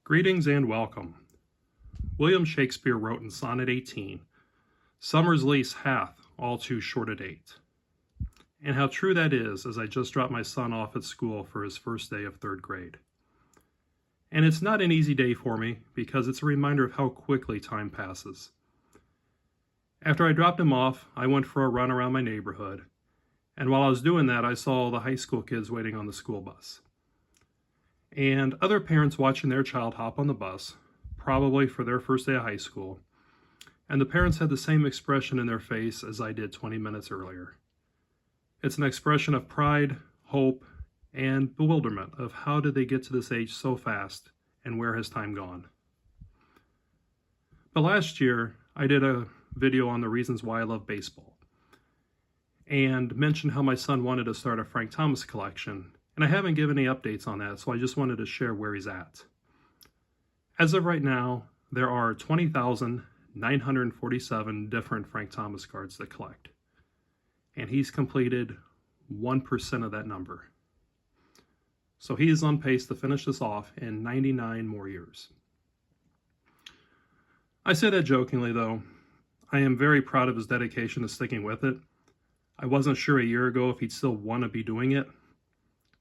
Greetings and welcome. William Shakespeare wrote in Sonnet 18, "Summer's lease hath all too short a date." And how true that is, as I just dropped my son off at school for his first day of third grade. And it's not an easy day for me because it's a reminder of how quickly time passes. After I dropped him off, I went for a run around my neighborhood, and while I was doing that, I saw the high school kids waiting on the school bus. And other parents watching their child hop on the bus, probably for their first day of high school, and the parents had the same expression in their face as I did 20 minutes earlier. It's an expression of pride, hope, and bewilderment of how did they get to this age so fast and where has time gone. But last year, I did a video on the reasons why I love baseball and mentioned how my son wanted to start a Frank Thomas collection. And I haven't given any updates on that, so I just wanted to share where he's at. As of right now, there are 20,947 different Frank Thomas cards to collect. And he's completed 1% of that number. So he is on pace to finish this off in 99 more years. I say that jokingly, though. I am very proud of his dedication to sticking with it. I wasn't sure a year ago if he'd still want to be doing it.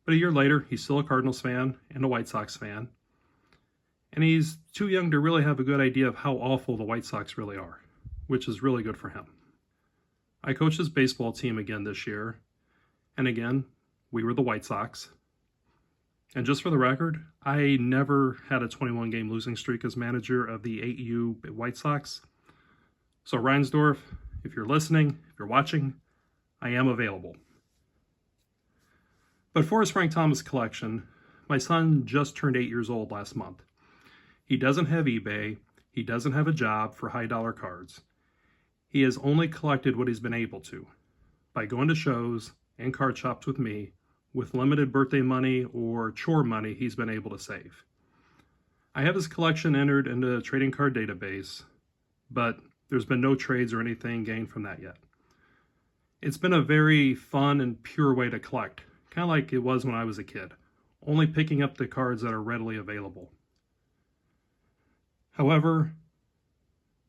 But a year later, he's still a Cardinals fan and a White Sox fan. And he's too young to really have a good idea of how awful the White Sox really are, which is really good for him. I coached his baseball team again this year. And again, we were the White Sox. And just for the record, I never had a 21-game losing streak as manager of the 8U White Sox. So Reinsdorf, if you're listening, if you're watching, I am available. But for his Frank Thomas collection, my son just turned 8 years old last month. He doesn't have eBay. He doesn't have a job for high-dollar cards. He has only collected what he's been able to by going to shows and card shops with me with limited birthday money or chore money he's been able to save. I have his collection entered into a trading card database, but there's been no trades or anything gained from that yet. It's been a very fun and pure way to collect, kind of like it was when I was a kid, only picking up the cards that are readily available. However,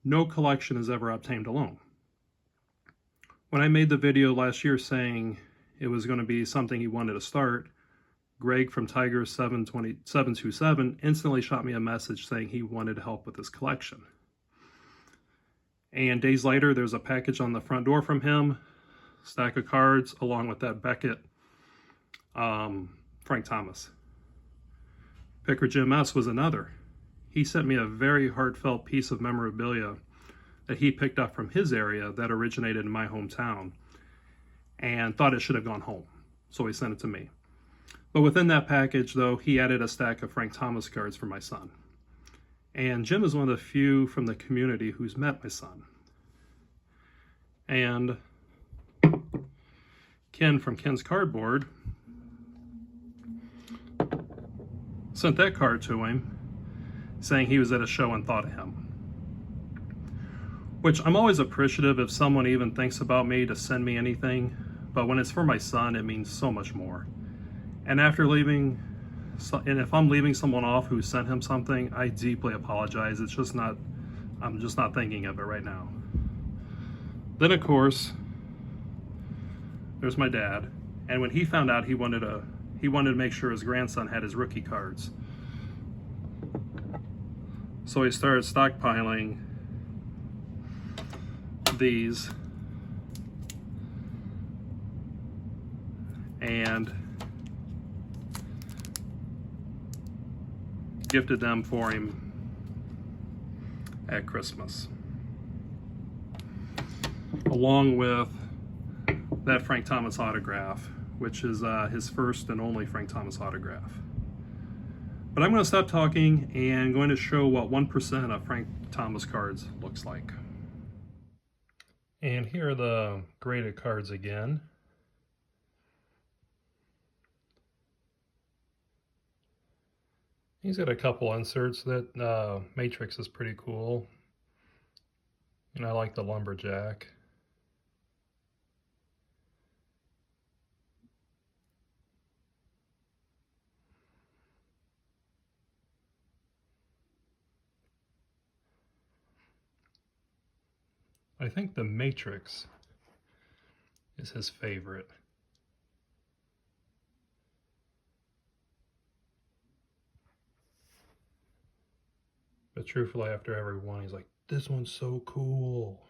no collection is ever obtained alone. When I made the video last year saying it was going to be something he wanted to start, Greg from Tiger 727 instantly shot me a message saying he wanted help with his collection. And days later, there's a package on the front door from him, stack of cards, along with that Beckett Frank Thomas. Picker Jim S. was another. He sent me a very heartfelt piece of memorabilia that he picked up from his area that originated in my hometown and thought it should have gone home, so he sent it to me. But within that package, though, he added a stack of Frank Thomas cards for my son. And Jim is one of the few from the community who's met my son. And Ken from Ken's Cardboard sent that card to him, saying he was at a show and thought of him. Which I'm always appreciative if someone even thinks about me to send me anything, but when it's for my son, it means so much more. And if I'm leaving someone off who sent him something, I deeply apologize. I'm just not thinking of it right now. Then of course, there's my dad. And when he found out, he wanted to make sure his grandson had his rookie cards. So he started stockpiling these and gifted them for him at Christmas, along with that Frank Thomas autograph, which is his first and only Frank Thomas autograph. But I'm going to stop talking and going to show what 1% of Frank Thomas cards looks like. And here are the graded cards again. He's got a couple inserts. That Matrix is pretty cool. And I like the Lumberjack. I think The Matrix is his favorite. But truthfully, after every one, he's like, this one's so cool.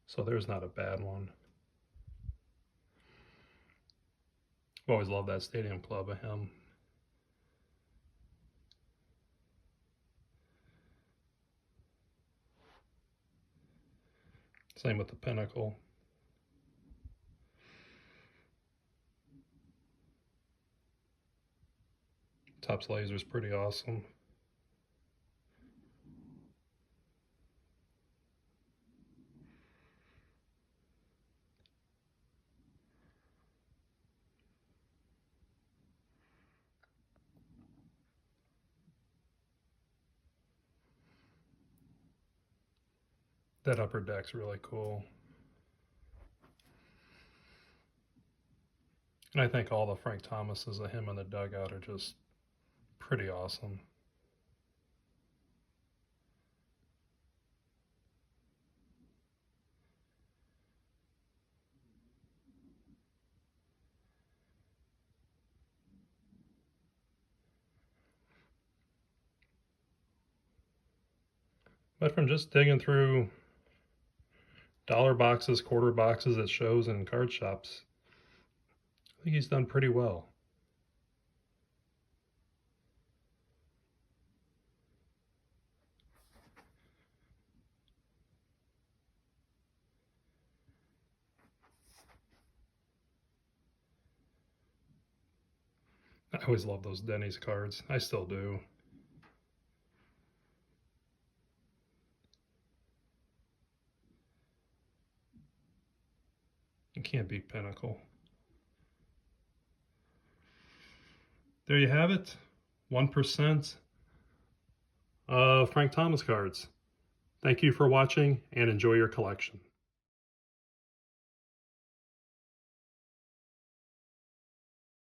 So there's not a bad one. I've always loved that Stadium Club of him. Same with the Pinnacle. Topps laser's pretty awesome. That upper deck's really cool. And I think all the Frank Thomases of him in the dugout are just pretty awesome. But from just digging through dollar boxes, quarter boxes at shows and card shops, I think he's done pretty well. I always love those Denny's cards. I still do. You can't beat Pinnacle. There you have it. 1% of Frank Thomas cards. Thank you for watching and enjoy your collection.